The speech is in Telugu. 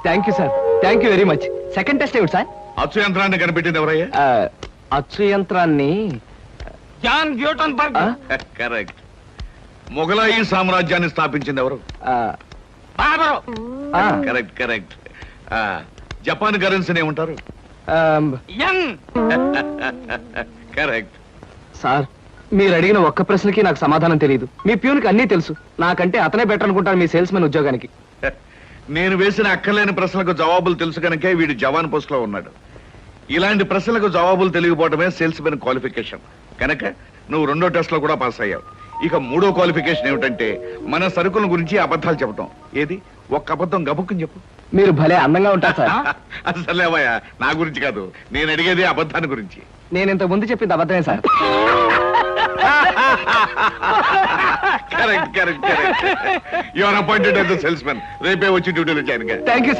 Thank you sir, thank you very much. Second test ఏమిటి సార్? అచ్చు యంత్రాన్ని కనిపెట్టింది ఎవరయ్యా? అచ్చు యంత్రాన్ని జాన్ గ్యూటన్బర్గ్. కరెక్ట్. మొఘలాయి సామ్రాజ్యాన్ని స్థాపించింది ఎవరు? బాబరు. Correct correct. జపాన్ కరెన్సీని ఏమంటారు? యన్. కరెక్ట్. సార్, మీరు అడిగిన ఒక్క ప్రశ్నకి నాకు సమాధానం తెలియదు. మీ ప్యూన్కి అన్నీ తెలుసు. నాకంటే అతనే బెటర్ అనుకుంటాను మీ సేల్స్ మెన్ ఉద్యోగానికి. నేను వేసిన అక్కర్లేని ప్రశ్నలకు జవాబులు తెలుసు కనుకే వీడు జవాన్ పోస్ట్ లో ఉన్నాడు. ఇలాంటి ప్రశ్నలకు జవాబులు తెలియకపోవడమే సేల్స్ మెన్ క్వాలిఫికేషన్. కనుక నువ్వు 2వ టెస్ట్ లో కూడా పాస్ అయ్యావు. ఇక 3వ క్వాలిఫికేషన్ ఏమిటంటే మన సరుకుల గురించి అబద్ధాలు చెప్పటం. ఏది? ఒక్క అబద్ధం గబుక్కుని చెప్పు. మీరు భలే అందంగా ఉంటారు సార్. అసలేవయ్యా, నా గురించి కాదు, నేను అడిగేది అబద్ధాన్ని గురించి. నేను ఇంతకు ముందు చెప్పింది అబద్ధమే sir. Correct correct correct. You are appointed as the salesmen. రేపే వచ్చి డ్యూటీలో జాయిన్ గా. Thank you.